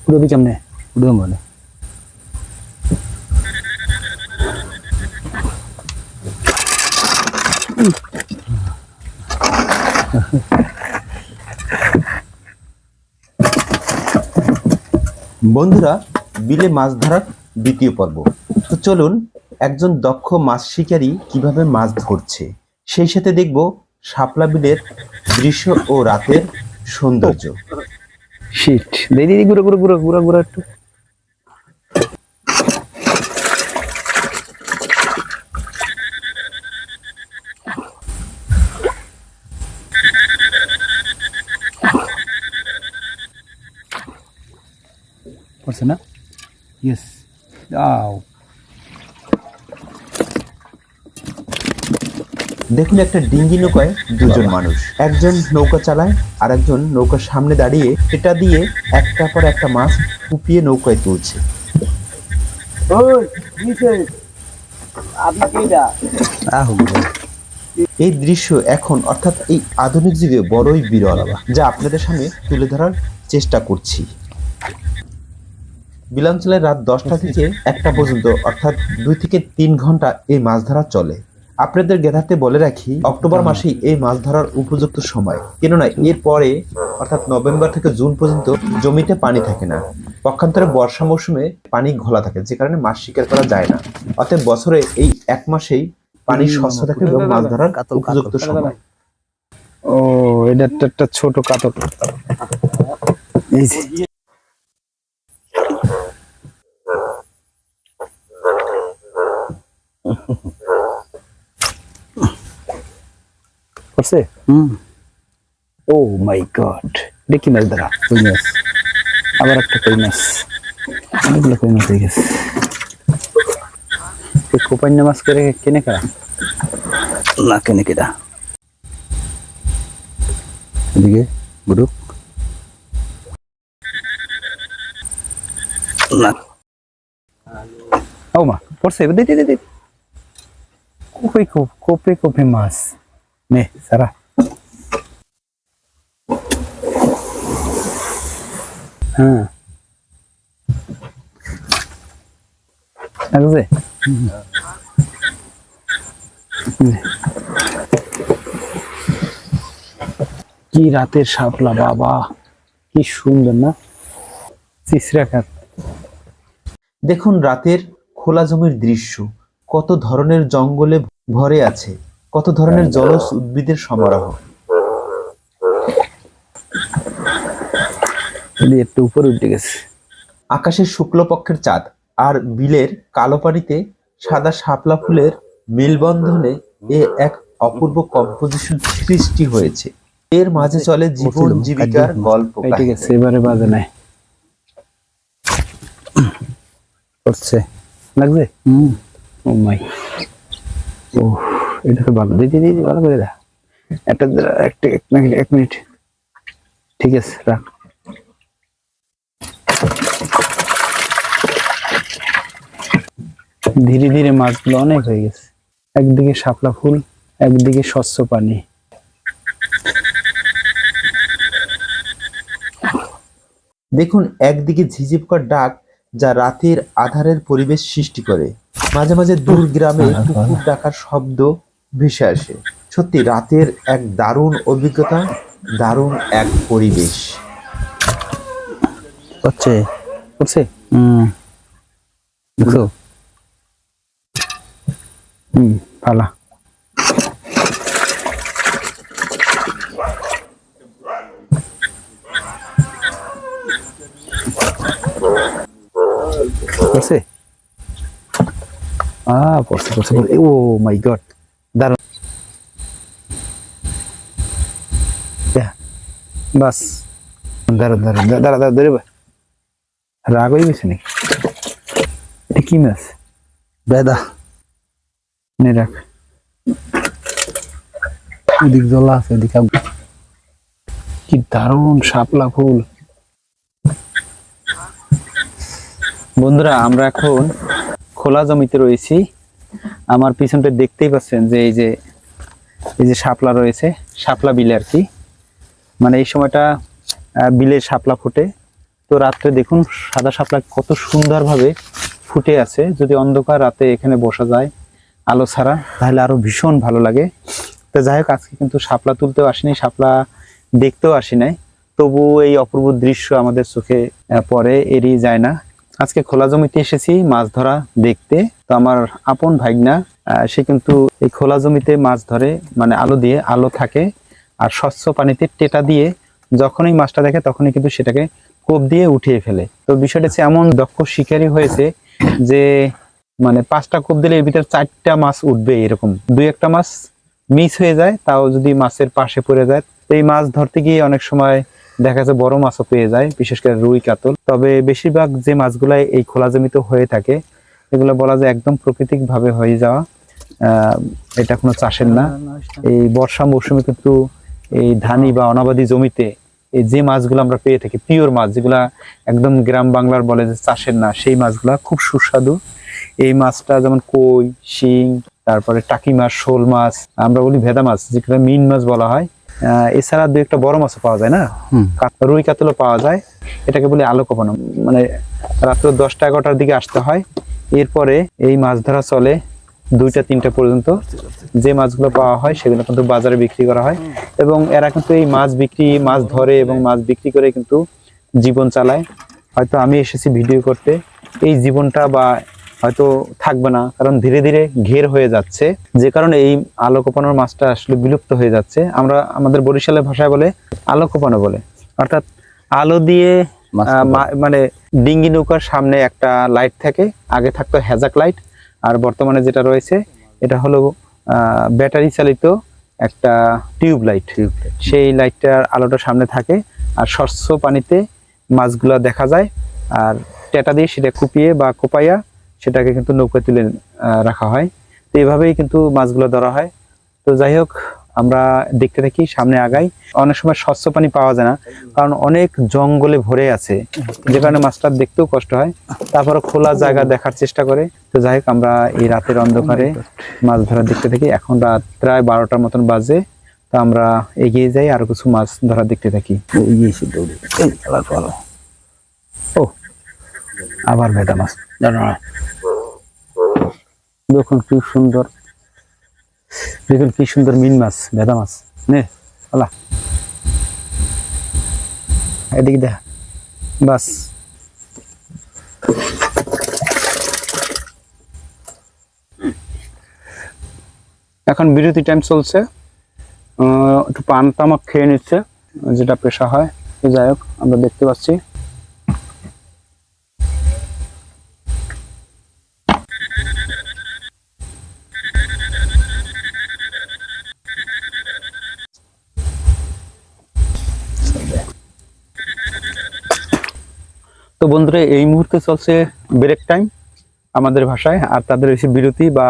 udah bisa nih, udah mana? বন্ধুরা, বিলে মাছ ধরার দ্বিতীয় পর্ব। তো চলুন একজন দক্ষ মাছ শিকারী কিভাবে মাছ ধরছে, সেই সাথে দেখব শাপলা বিলের দৃশ্য ও রাতের সৌন্দর্য। শিট, দিদি ঘুরে ঘুরে ঘুরে ঘুরে ঘুরে একটু। পড়ছে না? ইয়েস, আও। দেখুন, একটা ডিঙ্গি নৌকায় দুজন মানুষ, একজন নৌকা চালায় আর একজন নৌকার সামনে দাঁড়িয়ে এটা দিয়ে একটা পর একটা মাছ কুপিয়ে নৌকায় তুলছে। এই দৃশ্য এখন অর্থাৎ এই আধুনিক যুগে বড়ই বিরল, যা আপনাদের সামনে তুলে ধরার চেষ্টা করছি। বিলাঞ্চলে রাত 10টা থেকে 1টা পর্যন্ত অর্থাৎ 2 থেকে 3 ঘন্টা এই মাছ ধরা চলে। আপনাদের জ্ঞাতার্থে বলে রাখি, অক্টোবর মাসেই এই মাছ ধরার উপযুক্ত সময়, কেননা এর পরে অর্থাৎ নভেম্বর থেকে জুন পর্যন্ত জমিতে পানি থাকে না। পক্ষান্তরে বর্ষা মৌসুমে পানি ঘোলা থাকে, যে কারণে মাছ শিকার করা যায় না। অতএব বছরে এই 1 মাসেই পানি স্বচ্ছ থাকে এবং মাছ ধরার উপযুক্ত সময়। ও, এটা একটা ছোট কাতল। এই যে করছে। ও মাই গড, এটা কি মাছ ধরা? কই মাছ, আবার একটা কই মাছ। অনেকগুলো কই মাছ হয়ে গেছে। কোপাইনা মাছ করে কেনে খা না, কেনে কেটা এদিকে বুড়ুক না। ও মা, পড়ছে। দিদি দিদি কোপে কোপে কোপে মাছ নে সারা। হ্যাঁ, লাগছে। কি রাতের শাপলা বাবা, কি সুন্দর না? চিসরা খাত। দেখুন রাতের খোলা জমির দৃশ্য, কত ধরনের জঙ্গলে ভরে আছে, কত ধরনের জলজ উদ্ভিদের সমারোহ। একটু উপরে উঠে গেছে। আকাশের শুক্লপক্ষের চাঁদ আর বিলের কালো পানিতে সাদা শাপলা ফুলের মেলবন্ধনে এ এক অপূর্ব কম্পোজিশন সৃষ্টি হয়েছে। এর মাঝে চলে জীবন জীবিকার গল্প। ঠিক আছে, এবারে বাজে নাই করছে, লাগছে। ও মাই, ও এটা তো ভালো। দিদি দিদি ভালো করে দা। এক মিনিট, ঠিক আছে রাখ। ধীরে ধীরে মাছগুলো অনেক হয়ে গেছে। একদিকে শাপলা ফুল, একদিকে স্বচ্ছ পানি। দেখুন, একদিকে ঝিঝি পোকার ডাক, যা রাতের আধারের পরিবেশ সৃষ্টি করে। মাঝে মাঝে দূর গ্রামে কুকুর ডাকার শব্দ ভেসে আসে। সত্যি রাতের এক দারুণ অভিজ্ঞতা, দারুণ এক পরিবেশ। করছে করছে দেখো। পালা করছে। পড়ছে পড়ছে। ও মাই গড, দারুণ। বাস, দাঁড়া দাঁড়া দাঁড়া দাঁড়া ধরে। রাগ হয়ে গেছে নাকি? এটা কি মাছ? বেদা নে রাখ। ওদিক জলা আছে, ওদিকে কি দারুণ শাপলা ফুল। বন্ধুরা, আমরা এখন খোলা জমিতে রয়েছি। আমার পিছনটা দেখতেই পাচ্ছেন যে এই যে এই যে শাপলা রয়েছে, শাপলা বিলে আর কি, মানে এই সময়টা বিলের শাপলা ফোটে। তো রাত্রে দেখুন সাদা শাপলা কত সুন্দরভাবে ফুটে আছে। যদি অন্ধকার রাতে এখানে বসা যায় আলো ছাড়া, তাহলে আরো ভীষণ ভালো লাগে। তো যাই হোক, আজকে কিন্তু শাপলা তুলতেও আসিনি, শাপলা দেখতেও আসি নাই, তবু এই অপূর্ব দৃশ্য আমাদের চোখে পড়ে, এড়িয়ে যায় না। আজকে খোলা জমিতে এসেছি মাছ ধরা দেখতে। তো আমার আপন ভাইগনা সে কিন্তু এই খোলা জমিতে মাছ ধরে, মানে আলো থাকে আর স্বচ্ছ পানিতে টেটা দিয়ে যখনই মাছটা দেখে তখনই কিন্তু সেটাকে কোপ দিয়ে উঠিয়ে ফেলে। তো বিষয়টা হচ্ছে এমন দক্ষ শিকারী হয়েছে যে মানে 5টা কোপ দিলে এর ভিতরে 4টা মাছ উঠবে, এরকম 2-1টা মাছ মিস হয়ে যায়, তাও যদি মাছের পাশে পড়ে যায়। তো এই মাছ ধরতে গিয়ে অনেক সময় দেখা যায় বড় মাছও পেয়ে যায়, বিশেষ করে রুই কাতল। তবে বেশিরভাগ যে মাছগুলা এই খোলা জমিতে হয়ে থাকে এগুলো বলা যায় একদম প্রাকৃতিক ভাবে হয়ে যাওয়া, এটা কোনো চাষের না। এই বর্ষা মৌসুমে কিন্তু এই ধানি বা অনাবাদি জমিতে এই যে মাছগুলো আমরা পেয়ে থাকি, পিওর মাছ, যেগুলা একদম গ্রাম বাংলার বলে যে চাষের না, সেই মাছগুলা খুব সুস্বাদু। এই মাছটা যেমন কই, শিং, তারপরে টাকি মাছ, শোল মাছ, আমরা বলি ভেদা মাছ, যেগুলো মিন মাছ বলা হয়। এছাড়া 2-1টা বড় মাছও পাওয়া যায় না, রুই কাতলও পাওয়া যায়। এটাকে বলি আলো কোপানো। মানে রাত্র 10টা-11টার দিকে আসতে হয়, এরপরে এই মাছ ধরা চলে 2টা-3টা পর্যন্ত। যে মাছগুলো পাওয়া হয় সেগুলো কিন্তু বাজারে বিক্রি করা হয়, এবং এরা কিন্তু এই মাছ ধরে এবং মাছ বিক্রি করে কিন্তু জীবন চালায়। হয়তো আমি এসেছি ভিডিও করতে, এই জীবনটা বা হয়তো থাকবে না, কারণ ধীরে ধীরে ঘের হয়ে যাচ্ছে, যে কারণে এই আলো কোপানোর মাছটা আসলে বিলুপ্ত হয়ে যাচ্ছে। আমরা আমাদের বরিশালের ভাষায় বলে আলো কোপানো বলে, অর্থাৎ আলো দিয়ে মানে ডিঙ্গি নৌকার সামনে একটা লাইট থাকে, আগে থাকতো হ্যাজাক লাইট, আর বর্তমানে যেটা রয়েছে এটা হলো ব্যাটারি চালিত একটা টিউব লাইট। সেই লাইটটার আলোটা সামনে থাকে, আর স্বচ্ছ পানিতে মাছগুলা দেখা যায়, আর টেটা দিয়ে সেটা কুপিয়ে বা কোপাইয়া সেটাকে কিন্তু নৌকা তুলে রাখা হয়। তো এইভাবেই কিন্তু মাছগুলো ধরা হয়। তো যাই হোক, আমরা দেখতে থাকি, সামনে আগাই। অনেক সময় স্বচ্ছ পানি পাওয়া যায় না, কারণ অনেক জঙ্গলে ভরে আছে, যে কারণে মাছটা দেখতেও কষ্ট হয়। তারপরে খোলা জায়গা দেখার চেষ্টা করে। তো যাই হোক, আমরা এই রাতের অন্ধকারে মাছ ধরা দেখতে থাকি। এখন রাত প্রায় 12টার মতন বাজে। তো আমরা এগিয়ে যাই, আরো কিছু মাছ ধরা দেখতে থাকি। ও আবার ভেদা মাছ, দেখুন কি সুন্দর, দেখুন কি সুন্দর মিন মাছ, ভেদা মাছ। নে আলা এদিকে দেখা, বাস এখন বিরতি টাইম চলছে, একটু পান তামাক খেয়ে নিচ্ছে, যেটা পেশা হয়। যাই হোক, আমরা দেখতে পাচ্ছি তো বন্ধুরা, এই মুহূর্তে চলছে ব্রেক টাইম আমাদের ভাষায়, আর তাদের হচ্ছে বিরতি বা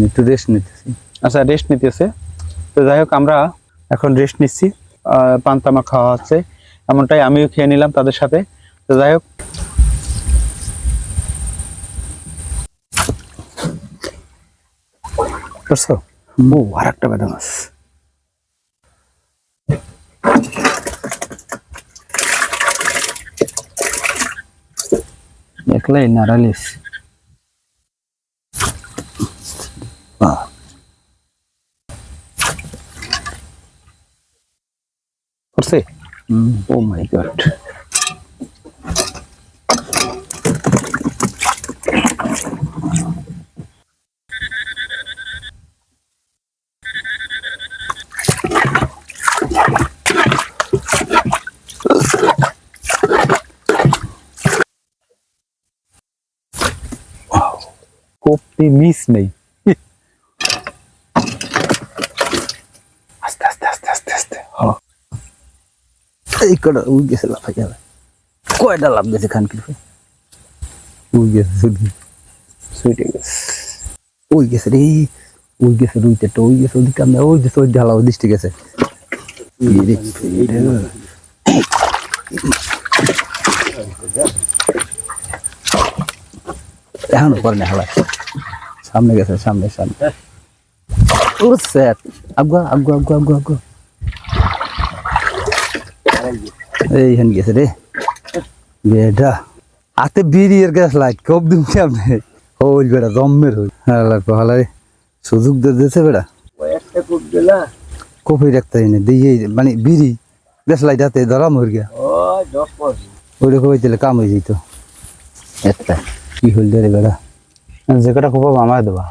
একটু রেস্ট নিতেছি। আচ্ছা, রেস্ট নিতেছে। তো যাই হোক, আমরা এখন রেস্ট নিচ্ছি, পান তামাক খাওয়া হচ্ছে, এমনটাই আমিও খেয়ে নিলাম তাদের সাথে। তো যাই হোক, ও আর একটা বেদা মাছ, একলাই নাড়ালিস করছে। ও মাই গড, কোপতে মিস নেই। আস্তে আস্তে আস্তে আস্তে আস্তে, এই কটা উই গেছে, লাফাই যাবে। কয়টা লাভ গেছে খানকি, উই গেছে, সুইটে গেছে, উই গেছে রে, উই গেছে, রুইতে তো উই গেছে, ওদিকে আমরা ওই গেছে, ওই ঢালা ওই দৃষ্টি গেছে। এখন পরে না হালা, সামনে গেছে, সামনে সামনে। ও স্যার আগুয়া আগুয়া আগুয়া আগুয়া আগুয়া এইখান গেছে রে বেটা হাতে বিড়ির গ্যাস লাইট কব দিন আপনি হইল বেটা জম্মের হইল হালাই সুযোগ দিয়েছে বেটা কফি রাখতে দিয়ে মানে বিড়ি গ্যাস লাইট হাতে ধরাম হয়ে গিয়া ওইটা কই দিলে কাম হয়ে যেত একটা কি হইল রে বেটা যে কটা খুব আমার দেবা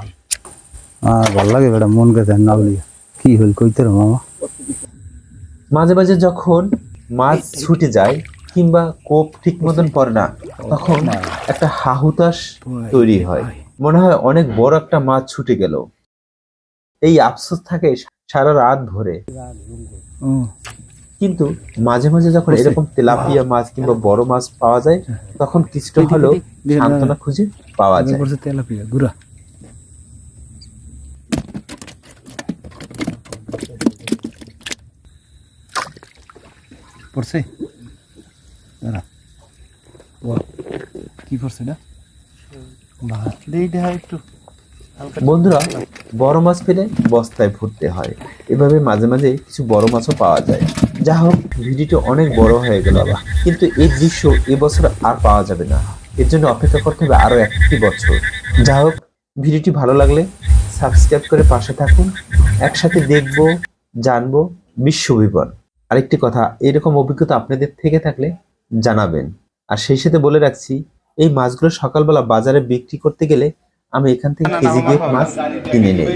ভালো লাগে বেটা মন গেছে না বলি কি হইল কইতে রে মামা মাঝে মাঝে যখন মাছ ছুটে যায় কিংবা কোপ ঠিক মতন পড়ে না, তখন একটা হাহুতাশ তৈরি হয়, মনে হয় অনেক বড় একটা মাছ ছুটে গেল। এই আফসোস থাকে সারা রাত ভরে। কিন্তু মাঝে মাঝে যখন এরকম তেলাপিয়া মাছ কিংবা বড় মাছ পাওয়া যায়, তখন কিছুটা হলেও সান্ত্বনা খুঁজে পাওয়া যায়। তেলাপিয়া গুড়া পড়ছে কি পড়ছে না একটু বন্ধুরা, বড় মাছ পেলে বস্তায় ভরতে হয়। এভাবে মাঝে মাঝে কিছু বড় মাছও পাওয়া যায়। যা হোক, ভিডিওটি অনেক বড় হয়ে গেল, কিন্তু এই দৃশ্য এবছর আর পাওয়া যাবে না। এর জন্য অপেক্ষা করতে হবে আরো একটি বছর। যা হোক, ভিডিওটি ভালো লাগলে সাবস্ক্রাইব করে পাশে থাকুন। একসাথে দেখবো, জানবো বিশ্ব বিবরণ। আরেকটি কথা, এরকম অভিজ্ঞতা আপনাদের থেকে থাকলে জানাবেন। আর সেই সাথে বলে রাখছি, এই মাছগুলো সকালবেলা বাজারে বিক্রি করতে গেলে আমি এখান থেকে কেজি দিয়ে মাছ কিনে নেই।